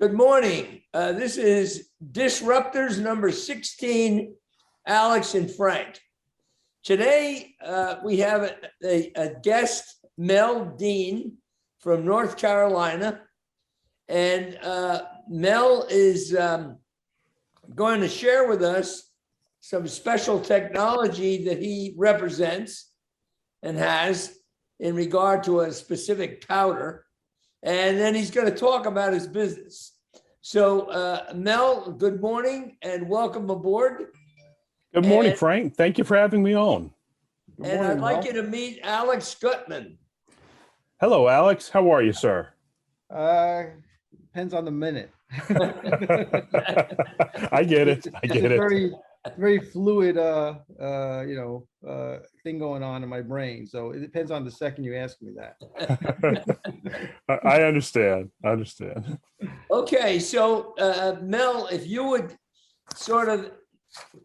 Good morning. This is Disruptors number 16, Alex and Frank. Today, we have a guest, Mel Dean from North Carolina. And Mel is going to share with us some special technology that he represents and has in regard to a specific powder. And then he's going to talk about his business. So Mel, good morning and welcome aboard. Good morning, Frank. Thank you for having me on. Good morning, I'd like you to meet Alex Gutman. Hello, Alex. How are you, sir? Depends on the minute. I get it. I get it. Very fluid, thing going on in my brain. So it depends on the second you ask me that. I understand. I understand. Okay, so Mel, if you would sort of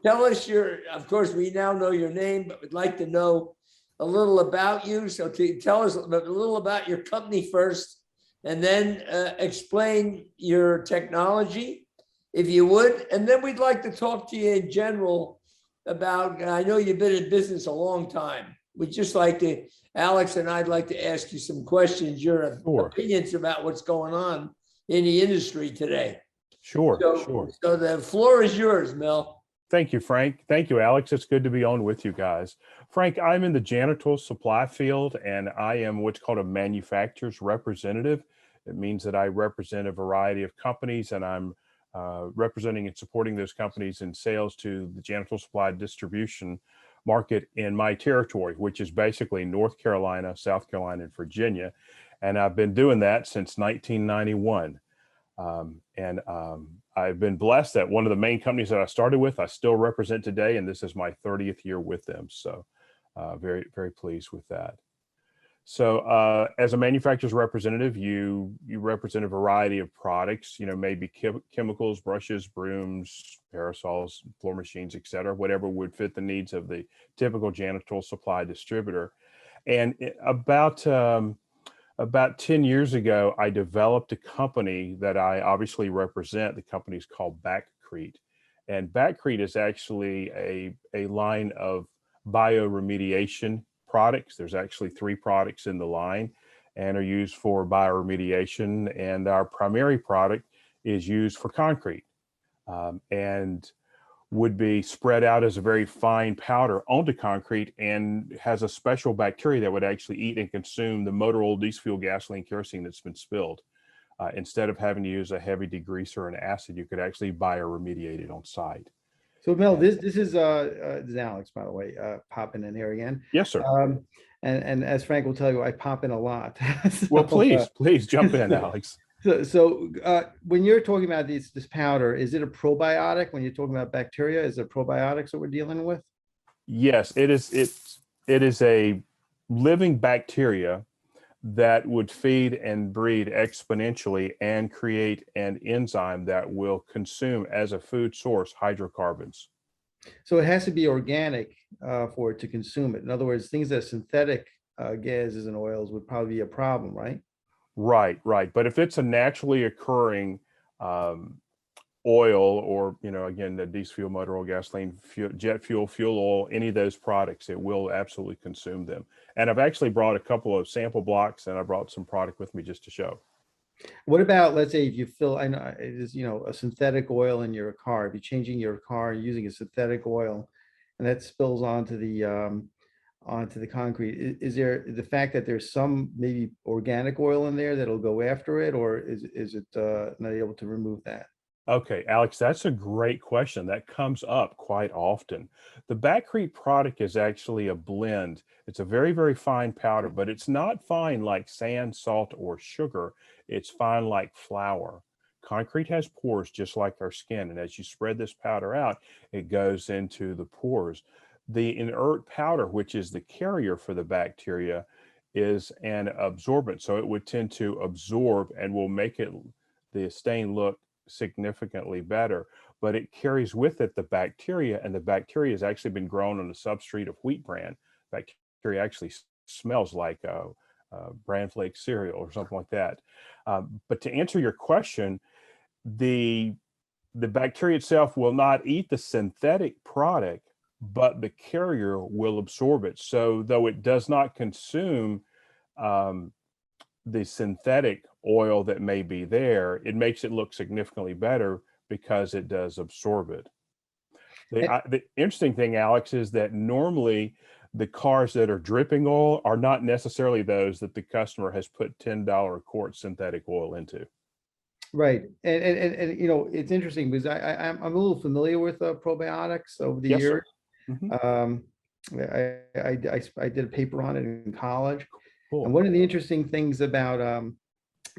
tell us of course, we now know your name, but we'd like to know a little about you. So tell us a little about your company first, and then explain your technology, if you would. And then we'd like to talk to you in general about, I know you've been in business a long time. We'd just like to, Alex and I'd like to ask you some questions, your opinions about what's going on in the industry today. Sure. So the floor is yours, Mel. Thank you, Frank. Thank you, Alex. It's good to be on with you guys. Frank, I'm in the janitorial supply field, and I am what's called a manufacturer's representative. It means that I represent a variety of companies, and I'm representing and supporting those companies in sales to the janitorial supply distribution market in my territory, which is basically North Carolina, South Carolina, and Virginia. And I've been doing that since 1991. I've been blessed that one of the main companies that I started with, I still represent today, and this is my 30th year with them. So very, very pleased with that. So as a manufacturer's representative, you represent a variety of products, maybe chemicals, brushes, brooms, parasols, floor machines, et cetera, whatever would fit the needs of the typical janitorial supply distributor. And about 10 years ago, I developed a company that I obviously represent. The company is called Bioremediation. And Bioremediation is actually a line of bioremediation products. There's actually 3 products in the line and are used for bioremediation. And our primary product is used for concrete and would be spread out as a very fine powder onto concrete, and has a special bacteria that would actually eat and consume the motor oil, diesel fuel, gasoline, kerosene that's been spilled. Instead of having to use a heavy degreaser and acid, you could actually bioremediate it on site. So Mel, this is Alex, by the way, popping in here again. Yes, sir. And as Frank will tell you, I pop in a lot. Well, please jump in, Alex. So when you're talking about this powder, is it a probiotic? When you're talking about bacteria, is it probiotics that we're dealing with? Yes, it is. It is a living bacteria that would feed and breed exponentially and create an enzyme that will consume as a food source hydrocarbons. So it has to be organic for it to consume it. In other words, things that are synthetic gases and oils would probably be a problem, right? Right. But if it's a naturally occurring oil, or, again, the diesel fuel, motor oil, gasoline, jet fuel, fuel oil, any of those products, it will absolutely consume them. And I've actually brought a couple of sample blocks, and I brought some product with me just to show. What about, let's say, if you fill, I know it is, a synthetic oil in your car, if you're changing your car using a synthetic oil and that spills onto the concrete, is there the fact that there's some maybe organic oil in there that'll go after it, or is it not able to remove that? Okay, Alex, that's a great question. That comes up quite often. The Bioremediation product is actually a blend. It's a very, very fine powder, but it's not fine like sand, salt, or sugar. It's fine like flour. Concrete has pores just like our skin, and as you spread this powder out, it goes into the pores. The inert powder, which is the carrier for the bacteria, is an absorbent. So it would tend to absorb and will make the stain look significantly better, but it carries with it the bacteria, and the bacteria has actually been grown on the substrate of wheat bran. Bacteria actually smells like bran flake cereal or something like that. But to answer your question, the bacteria itself will not eat the synthetic product, but the carrier will absorb it. So though it does not consume the synthetic oil that may be there, it makes it look significantly better because it does absorb it. The interesting thing, Alex, is that normally the cars that are dripping oil are not necessarily those that the customer has put $10 a quart synthetic oil into. Right. And you know, it's interesting because I'm a little familiar with probiotics over the Yes, years. sir. Mhm. I did a paper on it in college. And Cool. one of the interesting things about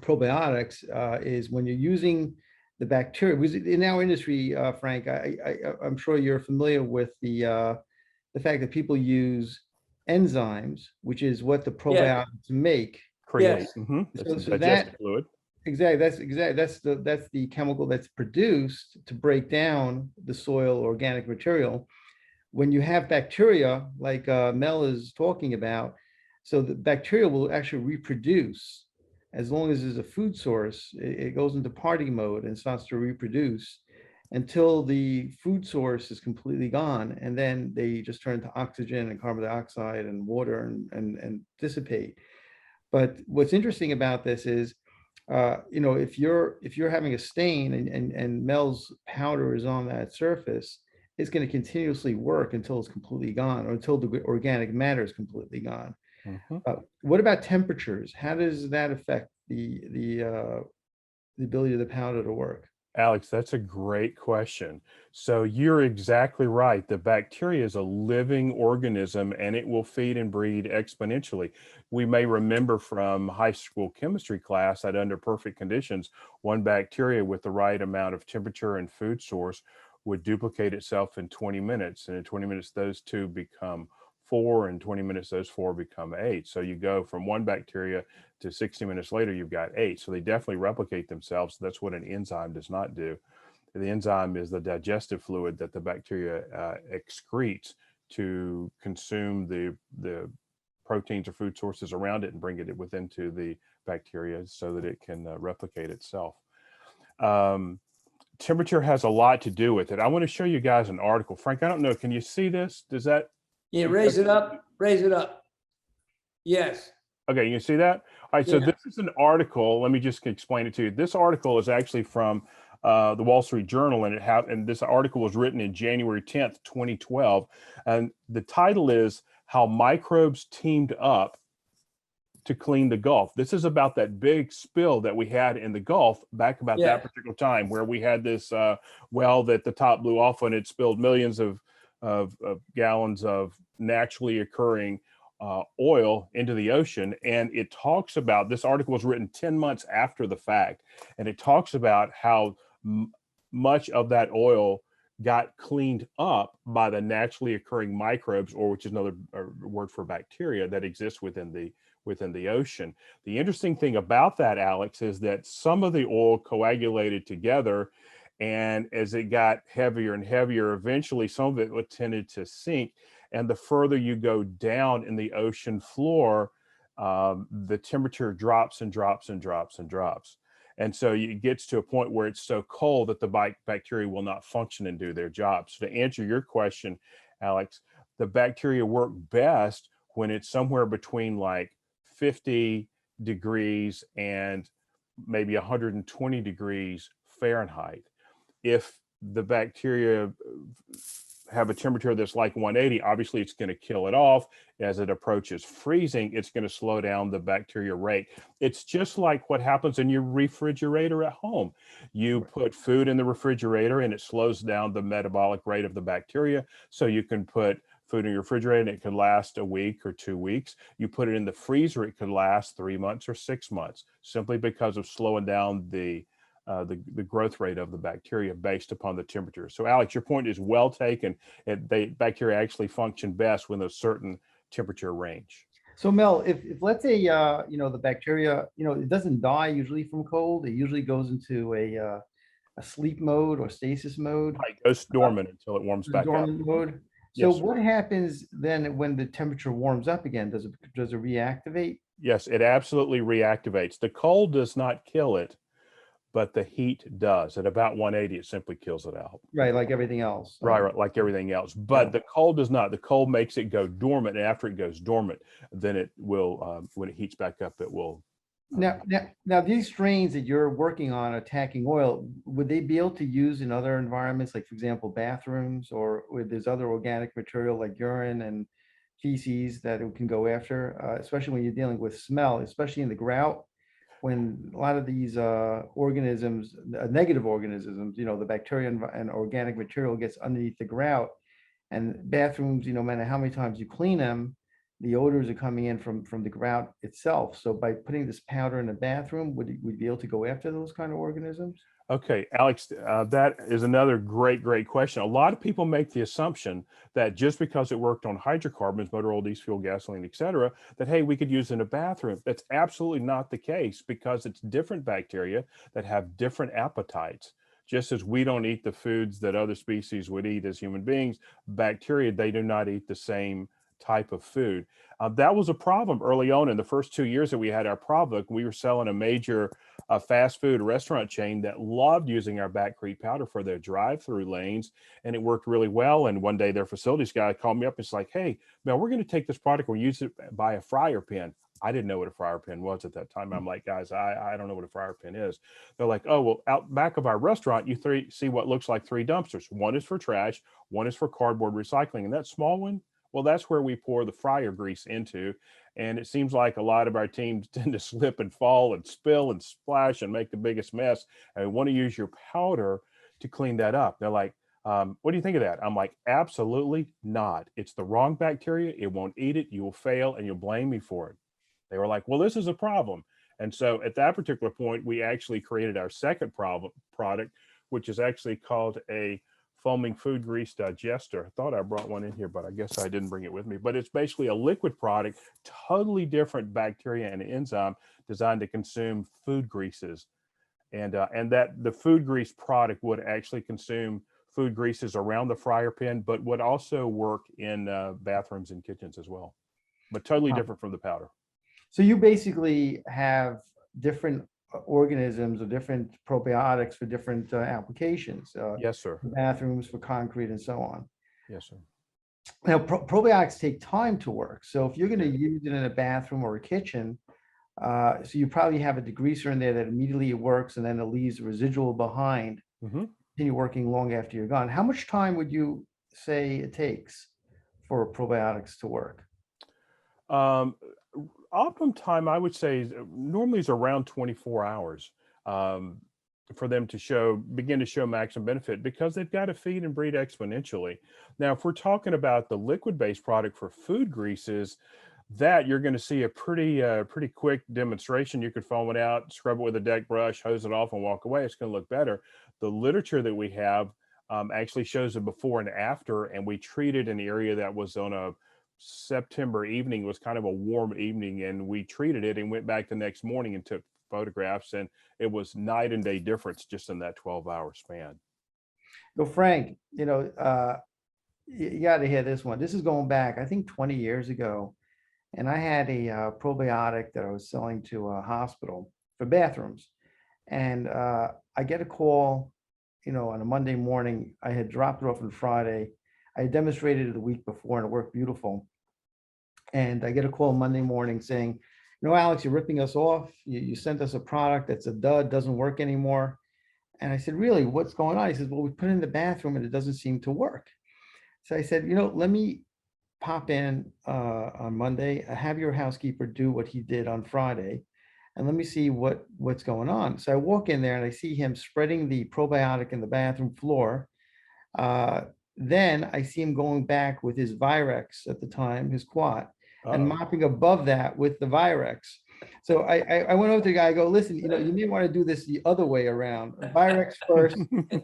probiotics is when you're using the bacteria, because in our industry, Frank, I'm sure you're familiar with the fact that people use enzymes, which is what the Yes, probiotics make. Create. yes, That's the So that digestive fluid. exactly that's the chemical that's produced to break down the soil organic material. When you have bacteria like Mel is talking about, so the bacteria will actually reproduce as long as there's a food source. It goes into party mode and starts to reproduce until the food source is completely gone, and then they just turn to oxygen and carbon dioxide and water and dissipate. But what's interesting about this is, you know, if you're having a stain and Mel's powder is on that surface, it's going to continuously work until it's completely gone, or until the organic matter is completely gone. Mhm. What about temperatures? How does that affect the ability of the powder to work? Alex, that's a great question. So you're exactly right. The bacteria is a living organism and it will feed and breed exponentially. We may remember from high school chemistry class that under perfect conditions, one bacteria with the right amount of temperature and food source would duplicate itself in 20 minutes. And in 20 minutes, those two become four. In 20 minutes, those four become eight. So you go from one bacteria to 60 minutes later, you've got eight. So they definitely replicate themselves. That's what an enzyme does not do. The enzyme is the digestive fluid that the bacteria excretes to consume the proteins or food sources around it and bring it within to the bacteria so that it can replicate itself. Temperature has a lot to do with it. I want to show you guys an article. Frank, I don't know, can you see this? Does that? yeah, raise it up, raise it up. Yes, Okay, you can see that? All right, so yeah, this is an article. Let me just explain it to you. This article is actually from the Wall Street Journal, and this article was written in January 10th, 2012. And the title is How Microbes Teamed Up to Clean the Gulf. This is about that big spill that we had in the Gulf back about yeah, that particular time, where we had this well that the top blew off and it spilled millions of gallons of naturally occurring oil into the ocean. And it talks about, this article was written 10 months after the fact, and it talks about how much of that oil got cleaned up by the naturally occurring microbes, or which is another word for bacteria that exists within the ocean. The interesting thing about that, Alex, is that some of the oil coagulated together, and as it got heavier and heavier, eventually some of it tended to sink. And the further you go down in the ocean floor, the temperature drops and drops and drops and drops. And so it gets to a point where it's so cold that the bacteria will not function and do their job. So to answer your question, Alex, the bacteria work best when it's somewhere between like 50 degrees and maybe 120 degrees Fahrenheit. If the bacteria have a temperature that's like 180, obviously it's going to kill it off. As it approaches freezing, it's going to slow down the bacteria rate. It's just like what happens in your refrigerator at home. You put food in the refrigerator and it slows down the metabolic rate of the bacteria. So you can put food in your refrigerator and it could last a week or 2 weeks. You put it in the freezer, it could last 3 months or 6 months, simply because of slowing down the growth rate of the bacteria based upon the temperature. So Alex, your point is well taken. Bacteria actually function best when a certain temperature range. So Mel, if let's say you know, the bacteria, you know, it doesn't die usually from cold. It usually goes into a sleep mode or stasis mode, Right, it goes dormant until it warms back up. dormant mode. So Yes, sir. what happens then when the temperature warms up again? Does it reactivate? Yes, it absolutely reactivates. The cold does not kill it, but the heat does. At about 180, it simply kills it out. Right, like everything else. Right, like everything else. But the cold does not. The cold makes it go dormant, and after it goes dormant, then it will, when it heats back up, it will. Now, these strains that you're working on attacking oil, would they be able to use in other environments, like for example, bathrooms, or where there's other organic material like urine and feces that it can go after, especially when you're dealing with smell, especially in the grout, when a lot of these organisms, negative organisms, the bacteria and organic material gets underneath the grout, and bathrooms, no matter how many times you clean them, the odors are coming in from the grout itself. So by putting this powder in the bathroom, would we be able to go after those kind of organisms? Okay, Alex, that is another great question. A lot of people make the assumption that just because it worked on hydrocarbons, motor oil, diesel fuel, gasoline, et cetera, that, hey, we could use it in a bathroom. That's absolutely not the case, because it's different bacteria that have different appetites. Just as we don't eat the foods that other species would eat as human beings, bacteria, they do not eat the same type of food. That was a problem early on in the first 2 years that we had our product. We were selling a major fast food restaurant chain that loved using our Batcrete powder for their drive-through lanes, and it worked really well. And one day their facilities guy called me up and it's like, hey, man, we're going to take this product, we'll use it by a fryer pan. I didn't know what a fryer pan was at that time. I'm like, guys, I don't know what a fryer pan is. They're like, oh, well, out back of our restaurant, you see what looks like 3 dumpsters. One is for trash, one is for cardboard recycling, and that small one, well, that's where we pour the fryer grease into. And it seems like a lot of our teams tend to slip and fall and spill and splash and make the biggest mess. And we want to use your powder to clean that up. They're like, what do you think of that? I'm like, absolutely not. It's the wrong bacteria. It won't eat it. You will fail and you'll blame me for it. They were like, well, this is a problem. And so at that particular point, we actually created our second product, which is actually called a foaming food grease digester. I thought I brought one in here, but I guess I didn't bring it with me. But it's basically a liquid product, totally different bacteria and enzyme designed to consume food greases. And that the food grease product would actually consume food greases around the fryer pan, but would also work in bathrooms and kitchens as well, but totally different from the powder. So you basically have different organisms or different probiotics for different applications. Yes, sir. Bathrooms, for concrete, and so on. Yes, sir. Now, probiotics take time to work. So if you're going to use it in a bathroom or a kitchen, so you probably have a degreaser in there that immediately works, and then it leaves residual behind. Continue working long after you're gone. How much time would you say it takes for probiotics to work? Optimum time, I would say, normally is around 24 hours for them to begin to show maximum benefit, because they've got to feed and breed exponentially. Now, if we're talking about the liquid-based product for food greases, that you're going to see a pretty quick demonstration. You could foam it out, scrub it with a deck brush, hose it off, and walk away. It's going to look better. The literature that we have actually shows a before and after, and we treated an area that was on a September evening. It was kind of a warm evening, and we treated it and went back the next morning and took photographs, and it was night and day difference just in that 12-hour span. So Frank, you got to hear this one. This is going back, I think, 20 years ago. And I had a probiotic that I was selling to a hospital for bathrooms. And I get a call, on a Monday morning. I had dropped it off on Friday. I had demonstrated it the week before and it worked beautiful. And I get a call Monday morning saying, Alex, you're ripping us off. You sent us a product that's a dud, doesn't work anymore. And I said, really, what's going on? He says, well, we put it in the bathroom and it doesn't seem to work. So I said, let me pop in on Monday, have your housekeeper do what he did on Friday, and let me see what's going on. So I walk in there and I see him spreading the probiotic in the bathroom floor. Then I see him going back with his Virex at the time, his quat, and mopping above that with the Virex. So I went over to the guy, I go, listen, you may want to do this the other way around. Virex first,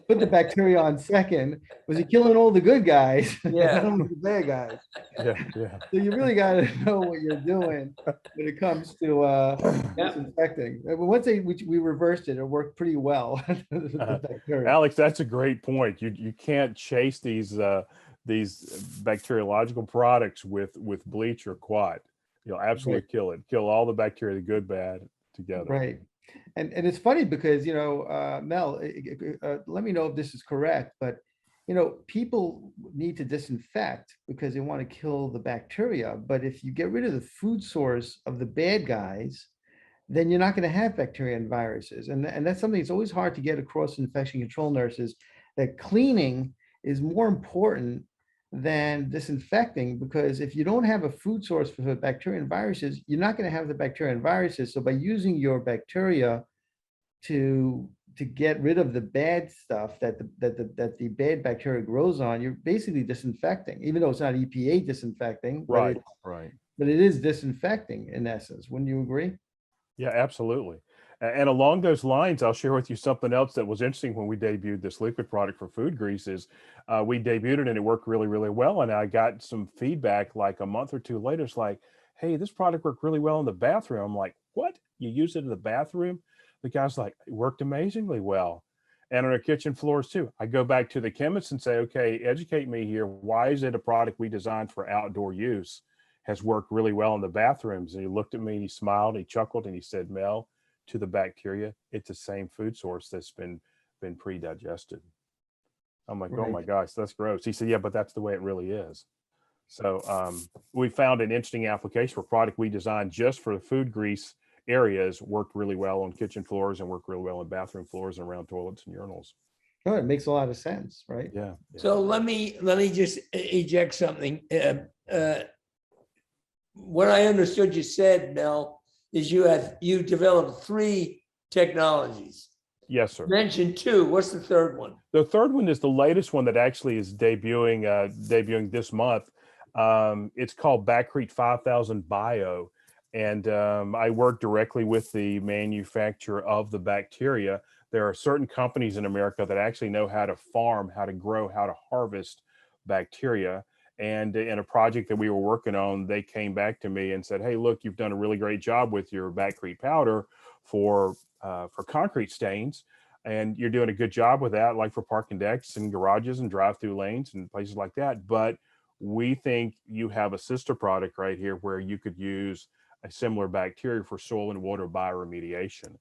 put the bacteria on second. Was he killing all the good guys? Yeah. The bad guys. Yeah. So you really got to know what you're doing when it comes to disinfecting. But once we reversed it, it worked pretty well. The bacteria. Alex, that's a great point. You can't chase these bacteriological products with bleach or quat. You'll absolutely kill it. Kill all the bacteria, the good, bad, together. Right. And it's funny because, Mel, let me know if this is correct, but, people need to disinfect because they want to kill the bacteria. But if you get rid of the food source of the bad guys, then you're not going to have bacteria and viruses. And that's something that's always hard to get across infection control nurses, that cleaning is more important than disinfecting, because if you don't have a food source for the bacteria and viruses, you're not going to have the bacteria and viruses. So by using your bacteria to get rid of the bad stuff that the bad bacteria grows on, you're basically disinfecting, even though it's not EPA disinfecting, Right, right. but it is disinfecting in essence. Wouldn't you agree? Yeah, absolutely. And along those lines, I'll share with you something else that was interesting when we debuted this liquid product for food greases. We debuted it and it worked really, really well. And I got some feedback like a month or two later. It's like, hey, this product worked really well in the bathroom. I'm like, what? You use it in the bathroom? The guy's like, it worked amazingly well. And on our kitchen floors too. I go back to the chemist and say, okay, educate me here. Why is it a product we designed for outdoor use has worked really well in the bathrooms? And he looked at me and he smiled, he chuckled, and he said, Mel, to the bacteria, it's the same food source that's been pre-digested. I'm like, oh my Right. gosh, that's gross. He said, yeah, but that's the way it really is. So we found an interesting application for a product we designed just for the food grease areas, worked really well on kitchen floors and worked really well on bathroom floors and around toilets and urinals. Oh, it makes a lot of sense, right? Yeah. So let me just eject something. What I understood you said, Mel, is you developed 3 technologies. Yes, sir. Mentioned 2. What's the third one? The third one is the latest one that actually is debuting this month. It's called Backcrete 5000 Bio, and I work directly with the manufacturer of the bacteria. There are certain companies in America that actually know how to farm, how to grow, how to harvest bacteria. And in a project that we were working on, they came back to me and said, "Hey, look, you've done a really great job with your Backcrete powder for concrete stains, and you're doing a good job with that, like for parking decks and garages and drive-through lanes and places like that. But we think you have a sister product right here where you could use a similar bacteria for soil and water bioremediation."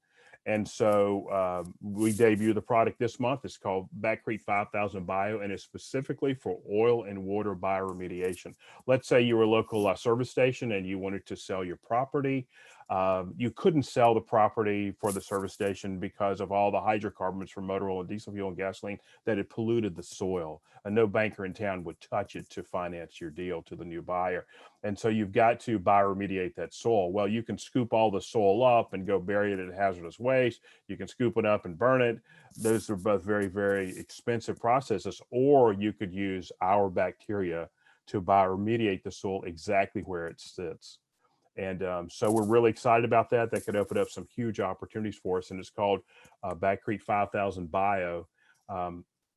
And so we debut the product this month. It's called Backcrete 5000 Bio, and it's specifically for oil and water bioremediation. Let's say you were a local service station and you wanted to sell your property. You couldn't sell the property for the service station because of all the hydrocarbons from motor oil and diesel fuel and gasoline that had polluted the soil. And no banker in town would touch it to finance your deal to the new buyer. And so you've got to bioremediate that soil. Well, you can scoop all the soil up and go bury it in hazardous waste. You can scoop it up and burn it. Those are both very, very expensive processes. Or you could use our bacteria to bioremediate the soil exactly where it sits. And so we're really excited about that. That could open up some huge opportunities for us. And it's called Backcrete 5000 Bio.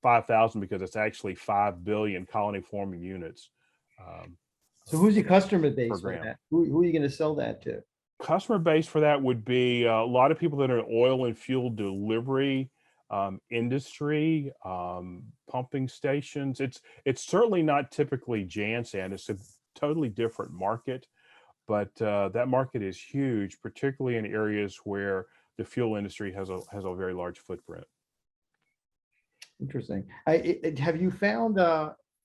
5,000 because it's actually 5 billion colony forming units. So who's your customer base for Program. that? Who are you going to sell that to? Customer base for that would be a lot of people that are in oil and fuel delivery industry, pumping stations. It's certainly not typically Janssen. It's a totally different market, but that market is huge, particularly in areas where the fuel industry has a very large footprint. Interesting. Have you found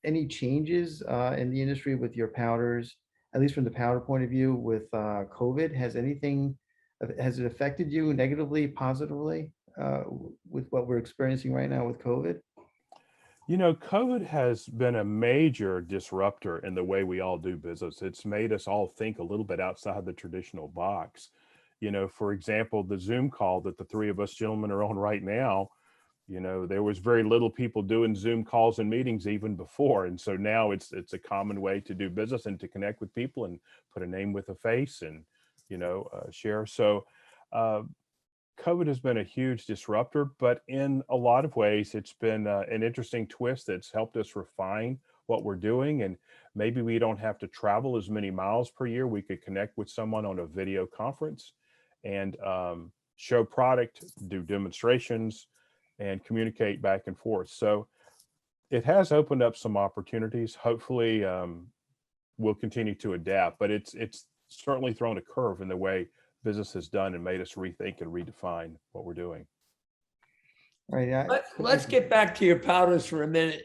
any changes in the industry with your powders, at least from the powder point of view, with COVID? Has it affected you negatively, positively, with what we're experiencing right now with COVID? You know, COVID has been a major disruptor in the way we all do business. It's made us all think a little bit outside the traditional box. You know, for example, the Zoom call that the 3 of us gentlemen are on right now, you know, there was very little people doing Zoom calls and meetings even before. And so now it's a common way to do business and to connect with people and put a name with a face and, share. So COVID has been a huge disruptor, but in a lot of ways, it's been an interesting twist that's helped us refine what we're doing. And maybe we don't have to travel as many miles per year. We could connect with someone on a video conference and show product, do demonstrations, and communicate back and forth. So it has opened up some opportunities. Hopefully, we'll continue to adapt, but it's certainly thrown a curve in the way business has done and made us rethink and redefine what we're doing. Right, yeah. Let's get back to your powders for a minute.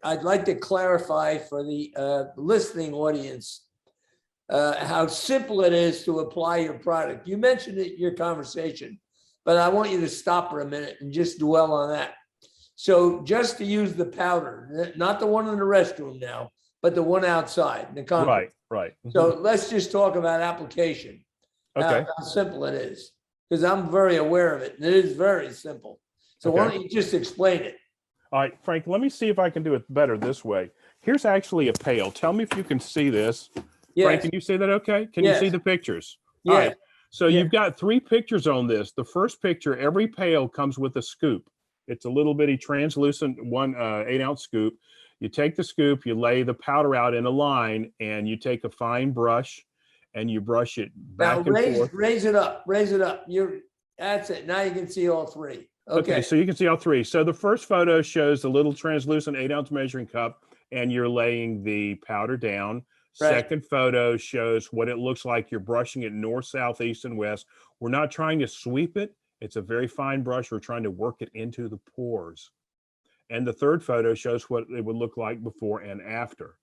I'd like to clarify for the listening audience how simple it is to apply your product. You mentioned it in your conversation, but I want you to stop for a minute and just dwell on that. So just to use the powder, not the one in the restroom now, but the one outside, the concrete. Right. So let's just talk about application. Okay. How simple it is, because I'm very aware of it, and it is very simple. So why Okay. don't you just explain it? All right, Frank, let me see if I can do it better this way. Here's actually a pail. Tell me if you can see this. Frank, Yes, can you see that okay? Can you see Yes. the pictures? All yes, right. So Yeah. you've got 3 pictures on this. The first picture, every pail comes with a scoop. It's a little bitty translucent 8-ounce scoop. You take the scoop, you lay the powder out in a line, and you take a fine brush and you brush it Now back and forth. raise it up, that's it. Now you can see all 3. Okay, Okay, so you can see all 3. So the first photo shows the little translucent 8-ounce measuring cup, and you're laying the powder down. Right. Second photo shows what it looks like. You're brushing it north, south, east, and west. We're not trying to sweep it. It's a very fine brush. We're trying to work it into the pores. And the third photo shows what it would look like before and after.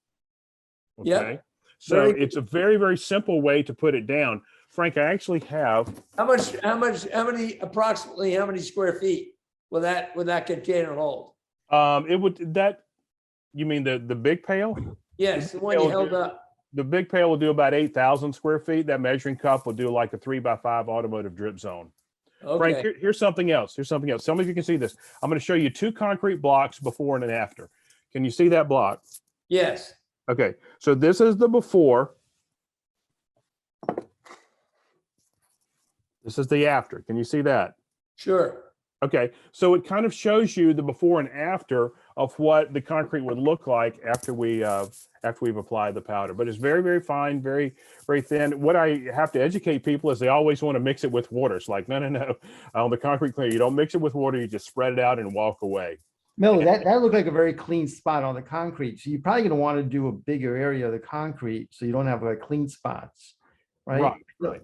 Okay. Yep. So Very good. it's a very, very simple way to put it down. Frank, I actually have, approximately how many square feet will that container hold? you mean the big pail? Yes, the one you held up. The big pail will do about 8,000 square feet. That measuring cup will do like a 3x5 automotive drip zone. Frank, Okay, here's something else. Tell me if you can see this. I'm going to show you 2 concrete blocks before and after. Can you see that block? yes, Okay, so this is the before. This is the after. Can you see that? sure. Okay, so it kind of shows you the before and after of what the concrete would look like after we've applied the powder. But it's very, very fine, very, very thin. What I have to educate people is they always want to mix it with water. It's like, no. On the concrete cleaner, you don't mix it with water. You just spread it out and walk away. Miller, that looked like a very clean spot on the concrete. So you're probably going to want to do a bigger area of the concrete so you don't have like clean spots, right? Right.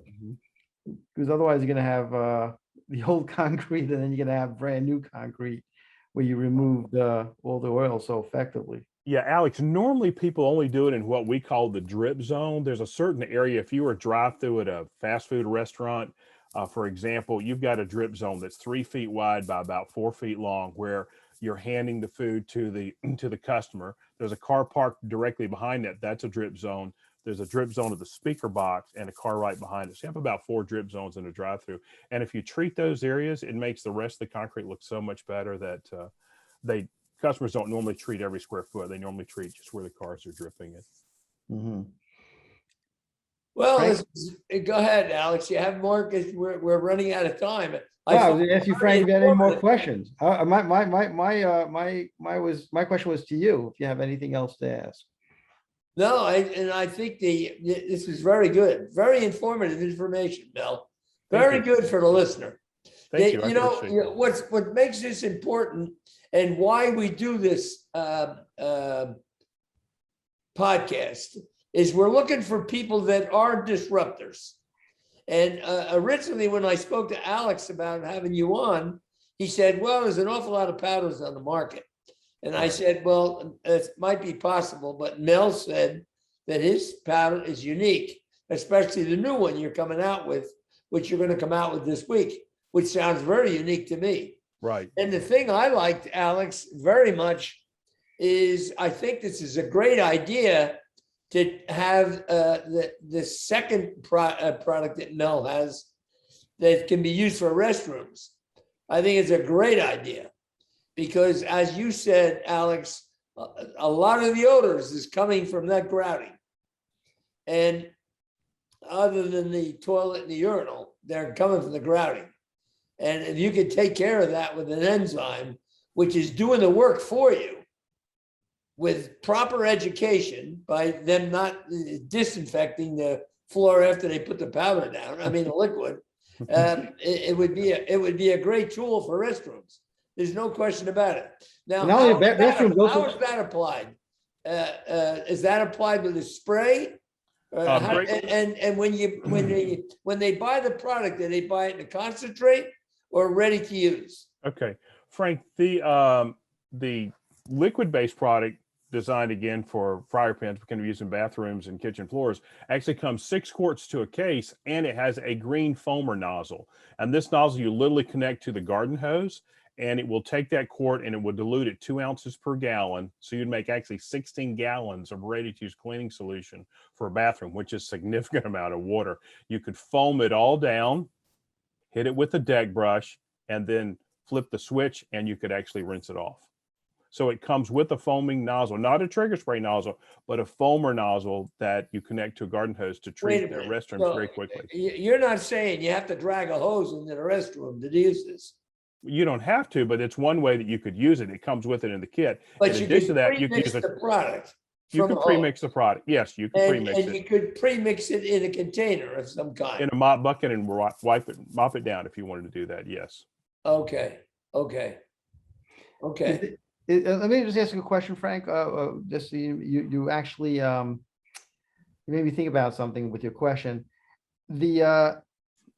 Because otherwise you're going to have the old concrete and then you're going to have brand new concrete where you removed all the oil so effectively. Yeah, Alex, normally people only do it in what we call the drip zone. There's a certain area, if you were drive through at a fast food restaurant, for example, you've got a drip zone that's 3 feet wide by about 4 feet long where you're handing the food to the customer. There's a car parked directly behind that. That's a drip zone. There's a drip zone of the speaker box and a car right behind it. So you have about 4 drip zones in a drive-through. And if you treat those areas, it makes the rest of the concrete look so much better that customers don't normally treat every square foot. They normally treat just where the cars are dripping it. Mm-hmm. Well, Frank? go ahead, Alex. You have more because we're running out of time. I was going to ask you, Frank, if you had any more questions. My question was to you, if you have anything else to ask. No, I think this is very good, very informative information, Mel. Very good for the listener. Thank you. I You know, appreciate it. what makes this important and why we do this podcast is we're looking for people that are disruptors. And originally, when I spoke to Alex about having you on, he said, well, there's an awful lot of powders on the market. And I said, well, it might be possible, but Mel said that his powder is unique, especially the new one you're coming out with, which you're going to come out with this week, which sounds very unique to me. Right. And the thing I liked, Alex, very much is I think this is a great idea to have the second product that Mel has that can be used for restrooms. I think it's a great idea because, as you said, Alex, a lot of the odors is coming from that grouting. And other than the toilet and the urinal, they're coming from the grouting. And if you could take care of that with an enzyme, which is doing the work for you, with proper education by them not disinfecting the floor after they put the powder down, I mean the liquid, it would be a great tool for restrooms. There's no question about it. Now, how is that applied? Is that applied with a spray Great. And when they buy the product, do they buy it in a concentrate or ready to use? Okay, Frank, the liquid-based product designed again for fryer pans, we can use in bathrooms and kitchen floors, actually comes 6 quarts to a case, and it has a green foamer nozzle. And this nozzle you literally connect to the garden hose, and it will take that quart and it will dilute it 2 ounces per gallon. So you'd make actually 16 gallons of ready-to-use cleaning solution for a bathroom, which is a significant amount of water. You could foam it all down, hit it with a deck brush, and then flip the switch, and you could actually rinse it off. So it comes with a foaming nozzle, not a trigger spray nozzle, but a foamer nozzle that you connect to a garden hose to treat the restrooms So, very quickly. You're not saying you have to drag a hose into the restroom to use this, You don't have to, but it's one way that you could use it. It comes with it in the kit. but In you addition to could that, you can pre-mix use it. the product. You from can a pre-mix the hose. product. Yes, you can pre-mix And you it could pre-mix it in a container of some in kind. a mop bucket and mop it down if you wanted to do that. Yes. Okay, okay. Okay, Let me just ask you a question, Frank. Just so you actually you made me think about something with your question. You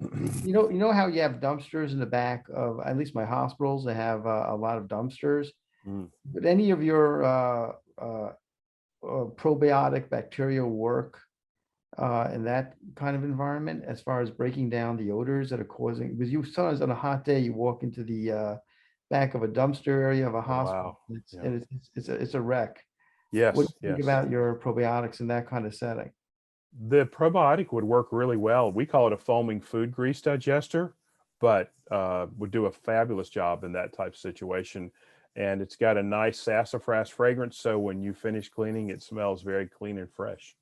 know how you have dumpsters in the back of at least my hospitals. They have a lot of dumpsters. Mm. Would any of your probiotic bacteria work in that kind of environment as far as breaking down the odors that are causing? Because you sometimes on a hot day you walk into the back of a dumpster area of a hospital. Wow. And it's a wreck. Yes. What do you Yes. think about your probiotics in that kind of setting? The probiotic would work really well. We call it a foaming food grease digester, but would do a fabulous job in that type of situation. And it's got a nice sassafras fragrance. So when you finish cleaning, it smells very clean and fresh.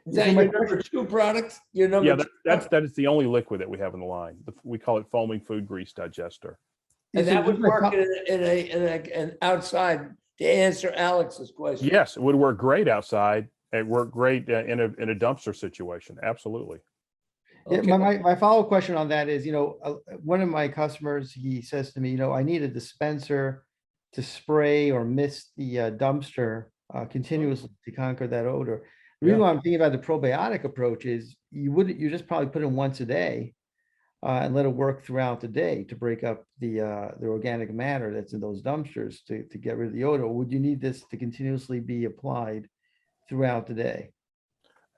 is that So my your number 2 product? Your number Yeah, 2 that is the only liquid that we have in the line. We call it foaming food grease digester. And So that would just my work fo- an outside to answer Alex's question. Yes, it would work great outside. It worked great in a dumpster situation. Absolutely. Yeah, Okay. my follow-up question on that is, one of my customers, he says to me, I need a dispenser to spray or mist the dumpster continuously to conquer that odor. The reason Yeah. why I'm thinking about the probiotic approach is you just probably put in once a day and let it work throughout the day to break up the organic matter that's in those dumpsters to get rid of the odor. Or would you need this to continuously be applied throughout the day?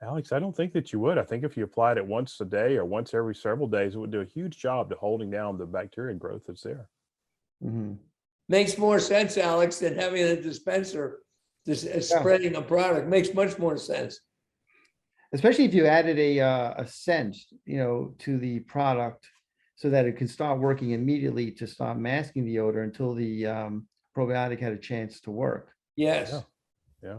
Alex, I don't think that you would. I think if you applied it once a day or once every several days, it would do a huge job to holding down the bacteria growth that's there. Mhm. Makes more sense, Alex, than having a dispenser just spreading a product. Makes much more sense. Especially if you added a scent, to the product so that it can start working immediately to start masking the odor until the probiotic had a chance to work. Yes. Yeah. Yeah.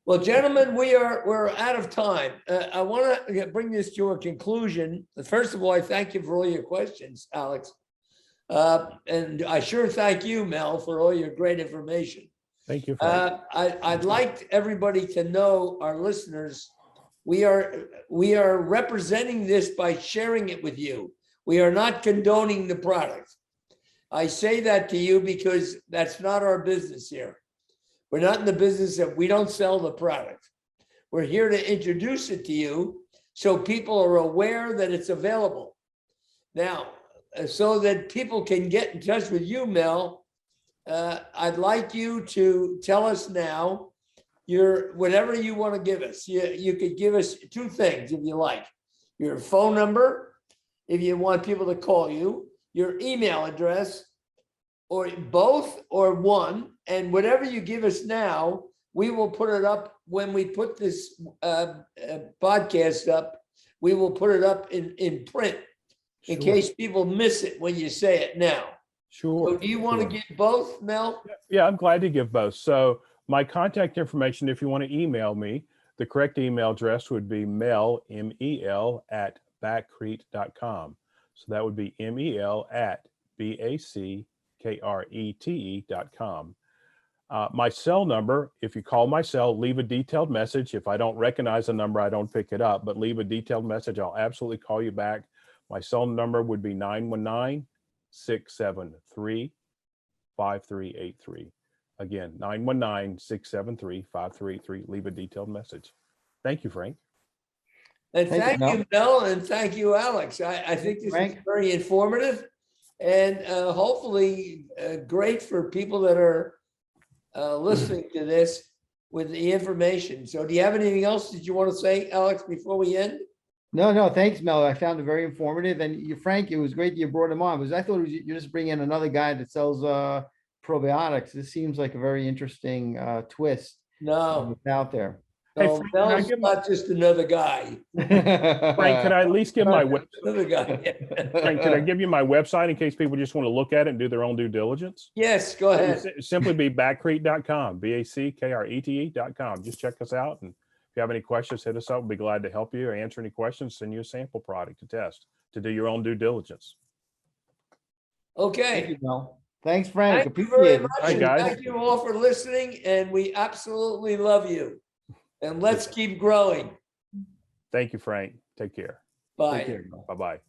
Well, gentlemen, we're out of time. I want to bring this to a conclusion. First of all, I thank you for all your questions, Alex. And I sure thank you, Mel, for all your great information. Thank you, Frank. I'd like everybody to know, our listeners, we are representing this by sharing it with you. We are not condoning the product. I say that to you because that's not our business here. We're not in the business of, we don't sell the product. We're here to introduce it to you so people are aware that it's available. Now, so that people can get in touch with you, Mel, I'd like you to tell us now whatever you want to give us. You could give us 2 things if you like. Your phone number, if you want people to call you, your email address, or both or one, and whatever you give us now, we will put it up when we put this podcast up. We will put it up in print in case people miss it when you say it now. Sure. So do you want to give both, Mel? Yeah, I'm glad to give both. So my contact information, if you want to email me, the correct email address would be mel, M-E-L, at backcrete.com. So that would be MEL at BACKRETE.com. My cell number, if you call my cell, leave a detailed message. If I don't recognize the number, I don't pick it up, but leave a detailed message. I'll absolutely call you back. My cell number would be 919-673-5383. Again, 919-673-5383. Leave a detailed message. Thank you, Frank. And Thank you, thank you, Mel, and thank you, Alex. I think this is Frank. very informative and hopefully great for people that are listening to this with the information. So do you have anything else that you want to say, Alex, before we end? No, thanks, Mel. I found it very informative. And you, Frank, it was great that you brought him on, because I thought it was, you're just bringing in another guy that sells probiotics. This seems like a very interesting twist No, out there. Hey, no, Frank, can I Mel's give my- not just another guy. Frank, could I at least give my Another guy. Frank, could I give you my website in case people just want to look at it and do their own due diligence? Yes, go It ahead. would simply be backcrete.com, BACKRETE.com. Just check us out. And if you have any questions, hit us up. We'll be glad to help you or answer any questions, send you a sample product to test, to do your own due diligence. Thank Okay. you, Mel. Thanks, Frank. Thank you very Appreciate it. much. Hi, and guys. Thank you all for listening, and we absolutely love you. And let's keep growing. Thank you, Frank. Take care. Bye. Take care, Mel. Bye-bye.